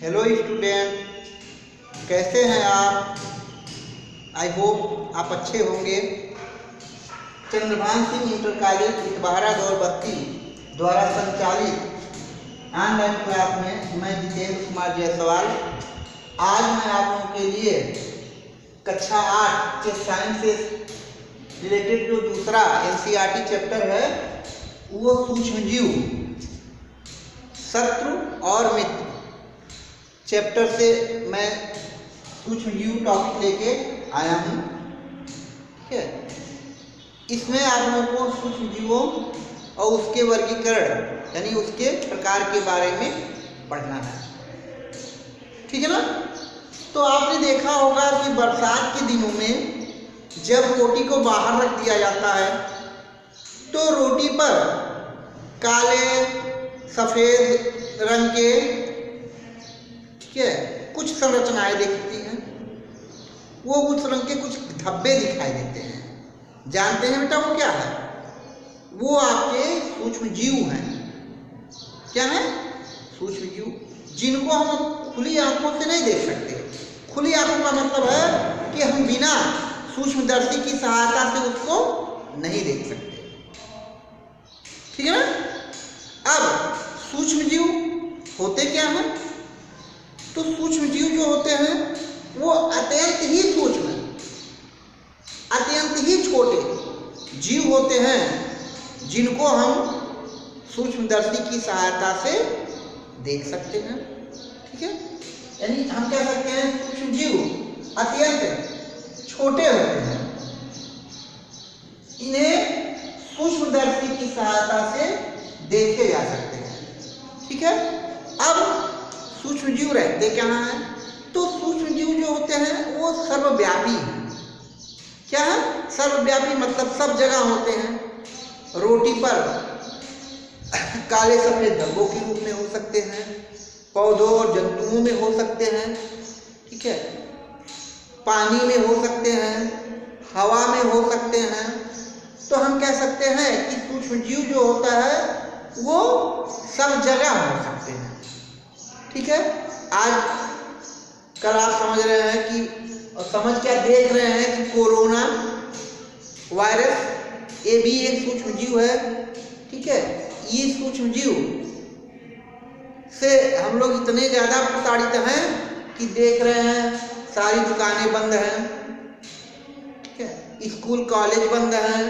Hello student, कैसे हैं आप? आई होप आप अच्छे होंगे। चंद्रभान सिंह इंटर कॉलेज इतवारा दौर बस्ती द्वारा संचालित ऑनलाइन क्लास में मैं जितेंद्र कुमार जायसवाल आज मैं आप लोगों के लिए कक्षा 8 के साइंस से रिलेटेड जो दूसरा एनसीईआरटी चैप्टर है वो सूक्ष्मजीव शत्रु और मित्र चैप्टर से मैं सूक्ष्मजीव टॉपिक लेके आया हूँ। ठीक है, इसमें आप लोगों को सूक्ष्मजीवों और उसके वर्गीकरण यानी उसके प्रकार के बारे में पढ़ना है। ठीक है ना? तो आपने देखा होगा कि बरसात के दिनों में जब रोटी को बाहर रख दिया जाता है तो रोटी पर काले सफ़ेद रंग के ठीक है कुछ संरचनाएं दिखती हैं, वो उस रंग के कुछ धब्बे दिखाई देते हैं। जानते हैं बेटा वो क्या है? वो आपके सूक्ष्मजीव हैं। क्या है? सूक्ष्मजीव, जिनको हम खुली आंखों से नहीं देख सकते। खुली आंखों का मतलब है कि हम बिना सूक्ष्मदर्शी की सहायता से उसको नहीं देख सकते। ठीक है ना? अब सूक्ष्मजीव होते क्या हैं? तो सूक्ष्मजीव जो होते हैं वो अत्यंत ही सूक्ष्म, अत्यंत ही छोटे जीव होते हैं जिनको हम सूक्ष्मदर्शी की सहायता से देख सकते हैं। ठीक है, यानी हम कह सकते हैं सूक्ष्मजीव अत्यंत छोटे होते हैं, इन्हें सूक्ष्मदर्शी की सहायता से देखे जा सकते हैं। ठीक है, अब सूक्ष्मजीव रहते कहाँ हैं? तो सूक्ष्मजीव जो होते हैं वो सर्वव्यापी हैं। क्या है? सर्वव्यापी मतलब सब जगह होते हैं। रोटी पर काले सफेद धब्बों के रूप में हो सकते हैं, पौधों और जंतुओं में हो सकते हैं, ठीक है, पानी में हो सकते हैं, हवा में हो सकते हैं। तो हम कह सकते हैं कि सूक्ष्मजीव जो होता है वो सब जगह हो सकते हैं। ठीक है, आज कल आप समझ रहे हैं कि और समझ क्या देख रहे हैं कि कोरोना वायरस ये भी एक सूक्ष्मजीव है। ठीक है, ये सूक्ष्मजीव से हम लोग इतने ज़्यादा प्रताड़ित हैं कि देख रहे हैं सारी दुकानें बंद हैं, ठीक है, स्कूल कॉलेज बंद हैं,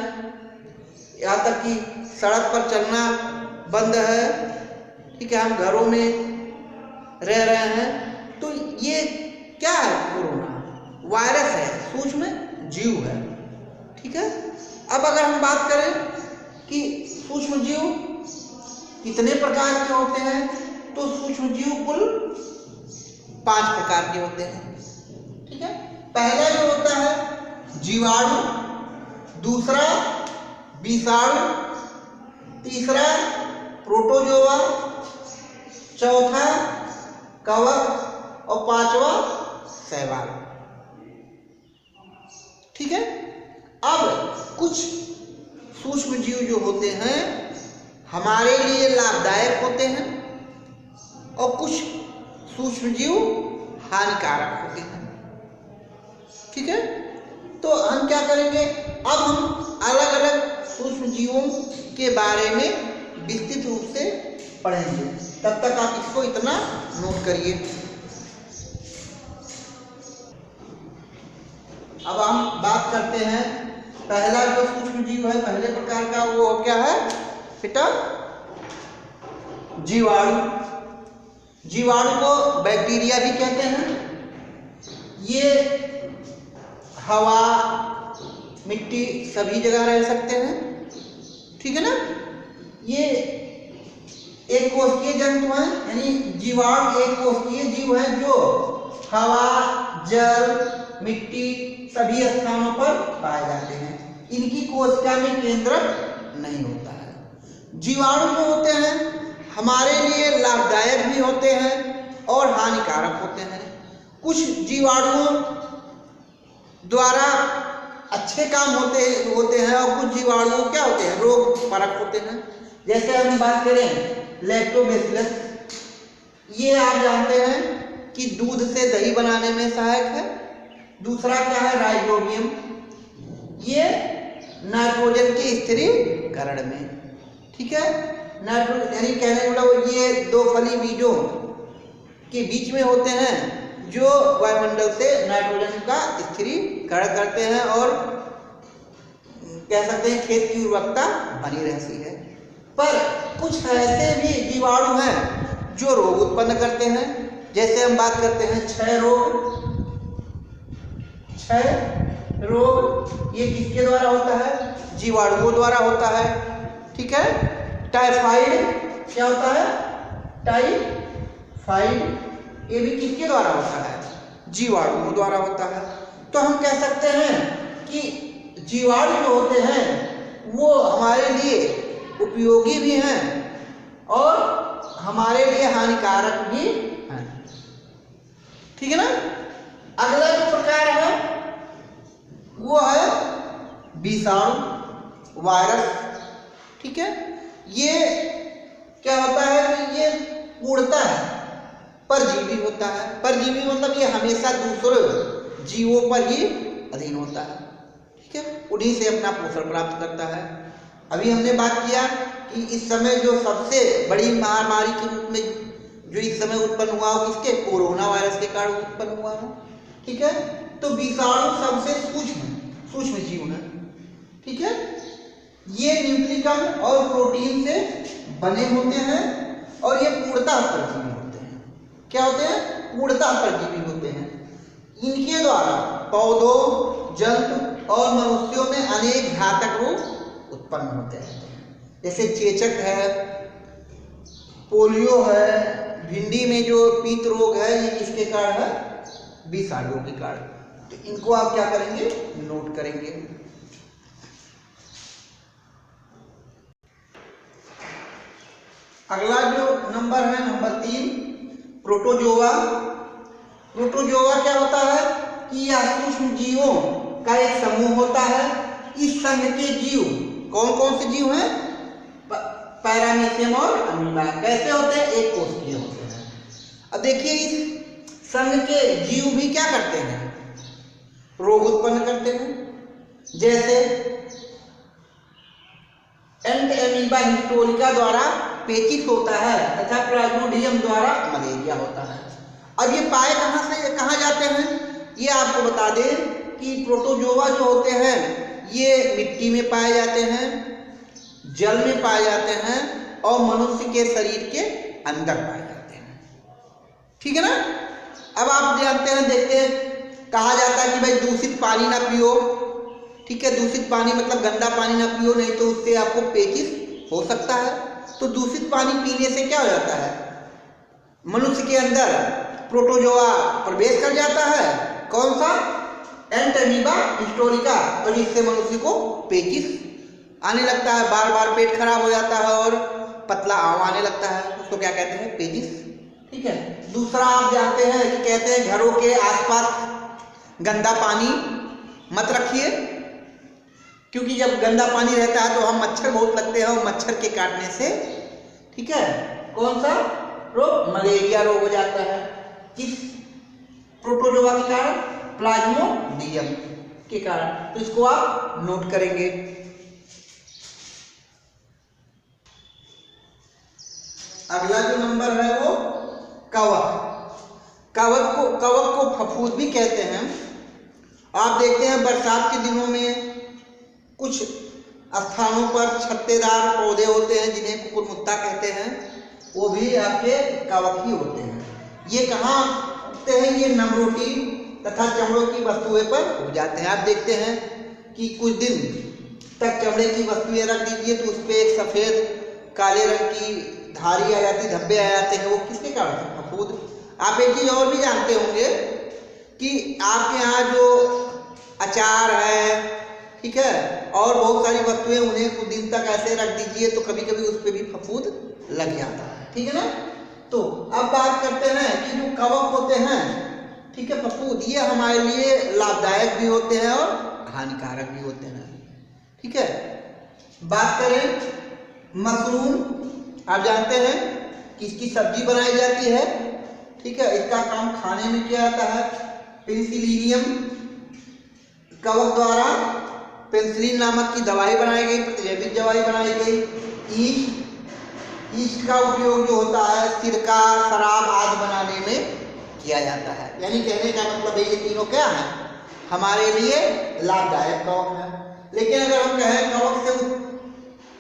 यहाँ तक कि सड़क पर चलना बंद है। ठीक है, हम घरों में रह रहे हैं। तो ये क्या है? कोरोना वायरस है, सूक्ष्म जीव है। ठीक है, अब अगर हम बात करें कि सूक्ष्म जीव कितने प्रकार के होते हैं तो सूक्ष्म जीव कुल 5 प्रकार के होते हैं। ठीक है, पहला जो होता है जीवाणु, दूसरा विषाणु, तीसरा प्रोटोजोआ, चौथा कवक और 5वां शैवाल। ठीक है, अब कुछ सूक्ष्म जीव जो होते हैं हमारे लिए लाभदायक होते हैं और कुछ सूक्ष्म जीव हानिकारक होते हैं। ठीक है, तो हम क्या करेंगे, अब हम अलग अलग सूक्ष्म जीवों के बारे में विस्तृत रूप से पढ़ेंगे। तब तक आप इसको इतना नोट करिए। अब हम बात करते हैं पहला जो सूक्ष्म जीव है पहले प्रकार का, वो क्या है बेटा? जीवाणु। जीवाणु को बैक्टीरिया भी कहते हैं। ये हवा मिट्टी सभी जगह रह सकते हैं। ठीक है ना? ये एक कोशिकीय जंतु हैं, यानी जीवाणु एक कोशिकीय जीव है जो हवा जल मिट्टी सभी स्थानों पर पाए जाते हैं। इनकी कोशिका में केंद्रक नहीं होता है। जीवाणु जो होते हैं हमारे लिए लाभदायक भी होते हैं और हानिकारक होते हैं। कुछ जीवाणुओं द्वारा अच्छे काम होते हैं और कुछ जीवाणु क्या होते हैं? रोग परक होते हैं। जैसे हम बात करें लैक्टोबैसिलस, ये आप जानते हैं कि दूध से दही बनाने में सहायक है। दूसरा क्या है, राइजोबियम, ये नाइट्रोजन के स्थिरीकरण में, ठीक है। नाइट्रोजन यानी कहने का मतलब ये दो फली बीजों के बीच में होते हैं जो वायुमंडल से नाइट्रोजन का स्थिरीकरण करते हैं और कह सकते हैं खेत की उर्वरता बनी रहती है। पर कुछ ऐसे भी जीवाणु हैं जो रोग उत्पन्न करते हैं, जैसे हम बात करते हैं क्षय रोग, ये किसके द्वारा होता है, जीवाणुओं द्वारा होता है, ठीक है। टाइफाइड, क्या होता है, टाइफाइड, ये भी किसके द्वारा होता है, जीवाणुओं द्वारा होता है। तो हम कह सकते हैं कि जीवाणु जो होते हैं वो हमारे लिए उपयोगी भी हैं और हमारे लिए हानिकारक भी हैं, ठीक है ना। अगला जो प्रकार है वो है विषाणु, वायरस, ठीक है। ये क्या होता है कि ये उड़ता है, परजीवी होता है। परजीवी मतलब ये हमेशा दूसरे जीवों पर ही अधीन होता है, ठीक है, उन्हीं से अपना पोषण प्राप्त करता है। अभी हमने बात किया कि इस समय जो सबसे बड़ी महामारी के रूप में जो इस समय उत्पन्न हुआ हो किसके, कोरोना वायरस के कारण उत्पन्न हुआ हो, ठीक है। तो विषाणु सबसे सूक्ष्म जीव है, ठीक है। ये न्यूक्लिकन और प्रोटीन से बने होते हैं और ये पूर्णतः परजीवी होते हैं। क्या होते हैं, पूर्णतः परजीवी होते हैं। इनके द्वारा पौधों, जंतु और मनुष्यों में अनेक घातक रोग उत्पन्न होते रहते हैं, जैसे चेचक है, पोलियो है, भिंडी में जो पीत रोग है, ये किसके कारण है, विषाणुओं के कारण। तो इनको आप क्या करेंगे, नोट करेंगे। अगला जो नंबर है, नंबर 3, प्रोटोजोआ। प्रोटोजोआ क्या होता है कि यह सूक्ष्म जीवों का एक समूह होता है। इस संघ के जीव कौन कौन से जीव हैं, पैरामीशियम और अमीबा। कैसे होते हैं, एक कोशिकीय होते हैं। अब देखिए इस संघ के जीव भी क्या करते हैं, रोग उत्पन्न करते हैं, जैसे एंटएमीबा हिस्टोरिका द्वारा पेचिस होता है तथा प्लाज्मोडियम द्वारा मलेरिया होता है। अब ये पाए कहाँ जाते हैं, ये आपको बता दें कि प्रोटोजोआ जो होते हैं ये मिट्टी में पाए जाते हैं, जल में पाए जाते हैं और मनुष्य के शरीर के अंदर पाए जाते हैं, ठीक है ना। अब आप जानते हैं, देखते हैं, कहा जाता है कि भाई दूषित पानी ना पियो, ठीक है। दूषित पानी मतलब गंदा पानी ना पियो, नहीं तो उससे आपको पेचिस हो सकता है। तो दूषित पानी पीने से क्या हो जाता है, मनुष्य के अंदर प्रोटोजोआ प्रवेश कर जाता है, कौन सा, एंटएमीबा हिस्टोरिका, और इससे मनुष्य को पेचिस आने लगता है, बार बार पेट खराब हो जाता है और पतला आंव आने लगता है, उसको क्या कहते हैं, पेचिस, ठीक है। दूसरा आप जानते हैं कि कहते हैं घरों के आसपास गंदा पानी मत रखिए, क्योंकि जब गंदा पानी रहता है तो हम मच्छर बहुत लगते हैं और मच्छर के काटने से, ठीक है, कौन सा रोग, मलेरिया रोग हो जाता है। किस प्रोटोजोआ के कारण, प्लाज्मोडियम के कारण। तो इसको आप नोट करेंगे। अगला जो नंबर है वो कवक। कवक को फफूंद भी कहते हैं। आप देखते हैं बरसात के दिनों में कुछ स्थानों पर छत्तेदार पौधे होते हैं जिन्हें कुकुरमुत्ता कहते हैं, वो भी आपके कवक ही होते हैं। ये कहाँ उगते हैं, ये नमरोटी तथा चमड़ों की वस्तुएं पर उग जाते हैं। आप देखते हैं कि कुछ दिन तक चमड़े की वस्तुएं रख दीजिए तो उस पर एक सफ़ेद काले रंग की धारी आ जाती, धब्बे आ जाते हैं, वो किसके कारण, फफूंद। आप एक चीज़ और भी जानते होंगे कि आपके यहाँ जो अचार है, ठीक है, और बहुत सारी वस्तुएं, उन्हें कुछ दिन तक ऐसे रख दीजिए तो कभी कभी उस पर भी फफूंद लग जाता है, ठीक है ना। तो अब बात करते हैं कि जो कवक होते हैं, ठीक है, फफूंद, ये हमारे लिए लाभदायक भी होते हैं और हानिकारक भी होते हैं, ठीक है। बात करें मशरूम, आप जानते हैं कि इसकी सब्जी बनाई जाती है, ठीक है, इसका काम खाने में किया जाता है। पेनिसिलियम कवक द्वारा पेनिसिलिन नामक की दवाई बनाई गई, प्रतिजैविक दवाई बनाई गई। ईस्ट का उपयोग जो होता है सिरका, शराब आदि बनाने में किया जाता है। यानी कहने का मतलब है ये तीनों क्या है, हमारे लिए लाभदायक कवक है। लेकिन अगर हम कहें कवक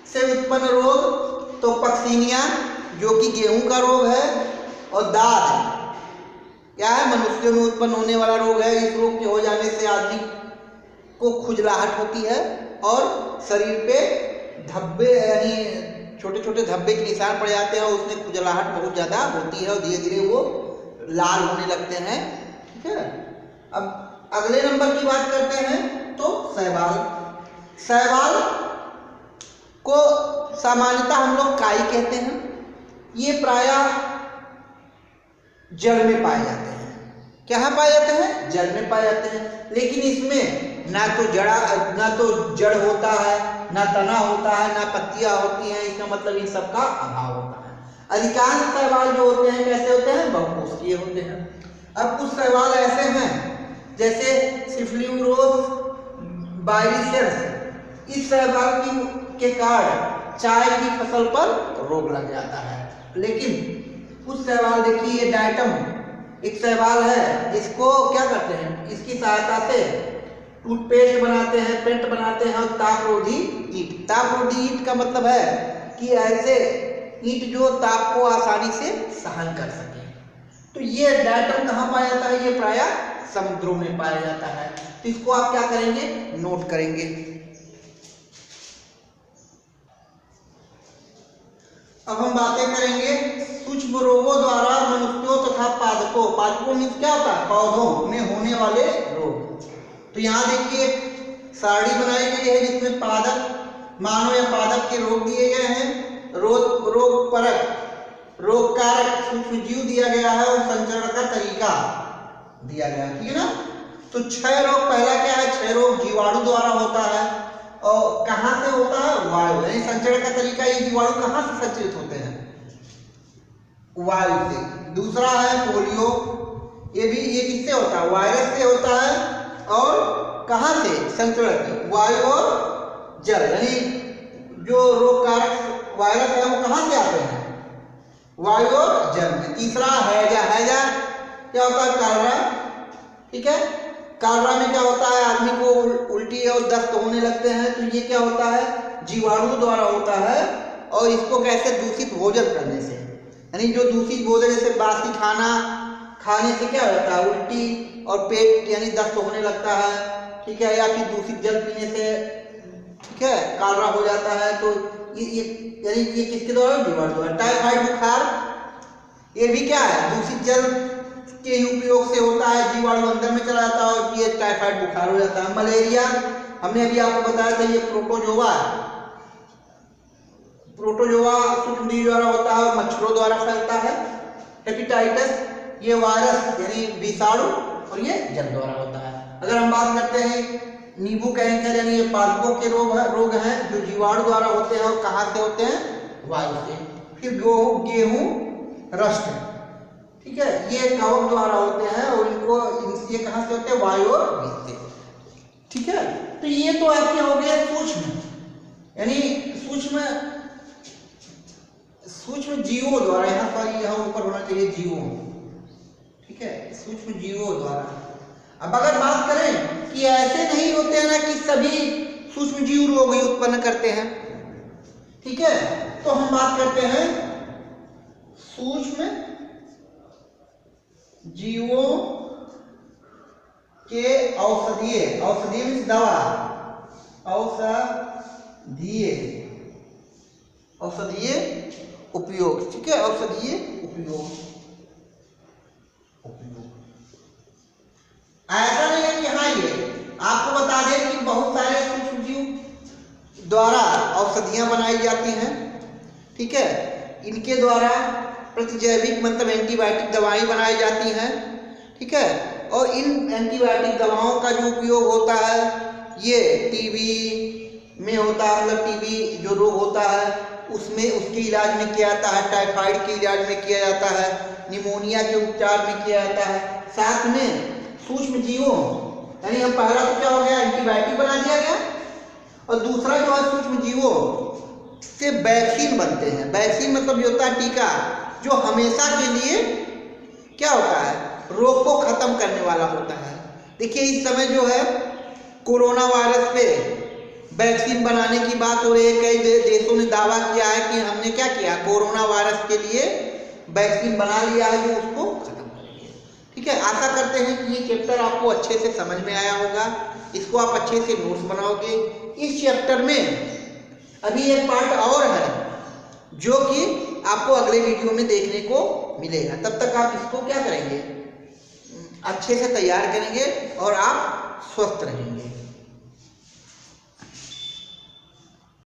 से उत्पन्न रोग तो पक्सिनिया जो कि गेहूं का रोग है, और दाद क्या है, मनुष्यों में उत्पन्न होने वाला रोग है। इस रोग के हो जाने से आदमी को खुजलाहट होती है और शरीर पे धब्बे यानी छोटे छोटे धब्बे के निशान पड़ जाते हैं, और उसमें खुजलाहट बहुत ज़्यादा होती है और धीरे धीरे वो लाल होने लगते हैं। ठीक है, अब अगले नंबर की बात करते हैं तो शैवाल। शैवाल को सामान्यतः हम लोग काई कहते हैं। ये प्रायः जल में पाए जाते हैं। क्या पाए जाते हैं? जल में पाए जाते हैं। लेकिन इसमें ना तो जड़ होता है, ना तना होता है, ना पत्तियां होती हैं। इसका मतलब इन सब का अभाव होता है। अधिकांश शैवाल जो होते हैं कैसे होते हैं? बहुकोषीय होते हैं। अब कुछ शैवाल ऐसे हैं जैसे सिफिलियोरोस बाइरिसेंस। इस शैवाल के कारण चाय की फसल पर रोग लग जाता है। लेकिन कुछ शैवाल देखिए, ये डायटम एक शैवाल है, इसको क्या करते हैं, इसकी सहायता से टूथपेस्ट बनाते हैं, पेंट बनाते हैं, और तापरोधी ईंट। तापरोधी ईंट का मतलब है कि ऐसे ईंट जो ताप को आसानी से सहन कर सके। तो ये डायटम कहाँ पाया जाता है? ये प्रायः समुद्रों में पाया जाता है। तो इसको आप क्या करेंगे? नोट करेंगे। अब हम बातें करेंगे सूक्ष्म रोगों द्वारा मनुष्यों तथा पादपों मीन्स क्या होता है? पौधों में होने वाले रोग। तो यहाँ देखिए सारणी बनाई गई है जिसमें पादप, मानव या पादप के रोग दिए गए हैं। रोग परक, रोग कारक सूक्ष्म जीव दिया गया है, और संचरण का तरीका दिया गया है। ठीक है ना? तो क्षय रोग पहला क्या है? क्षय रोग जीवाणु द्वारा होता है, और कहाँ से होता है? वायु। यानी संचरण का तरीका, ये जीवाणु कहाँ से संचरित होते हैं? वायु से। दूसरा है पोलियो, ये किससे होता है? वायरस से होता है। और कहाँ से संचरण? वायु और जल। यानी जो रोग कारक वायरस है वो कहाँ से आते हैं? वायु और जल में। तीसरा हैजा। हैजा क्या होता है? कालरा। ठीक है, कालरा में क्या होता है? आदमी को उल्टी और दस्त होने लगते हैं। तो ये क्या होता है? जीवाणु द्वारा होता है। और इसको कैसे? दूषित भोजन करने से। यानी जो दूषित भोजन जैसे बासी खाना खाने से क्या होता है? उल्टी और पेट यानी दस्त होने लगता है। ठीक है, या फिर दूषित जल पीने से, ठीक है, कालरा हो जाता है। तो ये यानी ये किसके द्वारा? जीवाणु द्वारा। टाइफाइड बुखार, ये भी क्या है? दूषित जल के उपयोग से होता है। जीवाणु अंदर में चला जाता है और ये टाइफाइड बुखार हो जाता है। मलेरिया, हमने अभी आपको बताया था, ये प्रोटोजोआ सूक्ष्मजीव द्वारा होता है और मच्छरों द्वारा फैलता है। हेपेटाइटिस, ये वायरस यानी विषाणु, और ये जल द्वारा होता है। अगर हम बात करते हैं नींबू कैंसर, यानी ये पादपों के रोग हैं जो जीवाणु द्वारा होते हैं, और कहाँ से होते हैं? वायु से। फिर गेहूं रस्ट, ठीक है, ये कवक द्वारा होते हैं, और ये कहाँ से होते हैं? वायु और बीज से। ठीक है, तो ये तो आपके हो गए सूक्ष्म, यानी सूक्ष्म जीवों द्वारा। यहाँ ऊपर होना चाहिए जीवों। ठीक है, सूक्ष्म जीवों द्वारा। अब अगर बात करें कि ऐसे नहीं होते हैं ना कि सभी सूक्ष्म जीव रोग ही उत्पन्न करते हैं। ठीक है, तो हम बात करते हैं सूक्ष्म जीवों के औषधीय मीन्स दवा, औषधीय उपयोग। ठीक है, औषधीय उपयोग। ऐसा नहीं है कि हाँ, ये आपको बता दें कि बहुत सारे सूक्ष्म जीव द्वारा औषधियां बनाई जाती हैं। ठीक है, इनके द्वारा प्रतिजैविक मतलब एंटीबायोटिक दवाएं बनाई जाती हैं। ठीक है, और इन एंटीबायोटिक दवाओं का जो उपयोग होता है ये टीबी में होता है। मतलब टीबी जो रोग होता है उसमें उसके इलाज में किया जाता है, टाइफाइड के इलाज में किया जाता है, निमोनिया के उपचार में किया जाता है। साथ में सूक्ष्म जीवों, यानी हम पहला तो क्या हो गया, एंटीबायोटिक बना दिया गया, और दूसरा जो है सूक्ष्म जीवों से वैक्सीन बनते हैं। वैक्सीन मतलब ये होता है टीका, जो हमेशा के लिए क्या होता है, रोग को खत्म करने वाला होता है। देखिए इस समय जो है कोरोना वायरस पे वैक्सीन बनाने की बात हो रही है। कई देशों ने दावा किया है कि हमने क्या किया, कोरोना वायरस के लिए वैक्सीन बना लिया है जो उसको खत्म करेंगे। ठीक है, आशा करते हैं कि ये चैप्टर आपको अच्छे से समझ में आया होगा। इसको आप अच्छे से नोट्स बनाओगे। इस चैप्टर में अभी एक पार्ट और है जो कि आपको अगले वीडियो में देखने को मिलेगा। तब तक आप इसको क्या करेंगे, अच्छे से तैयार करेंगे और आप स्वस्थ रहेंगे।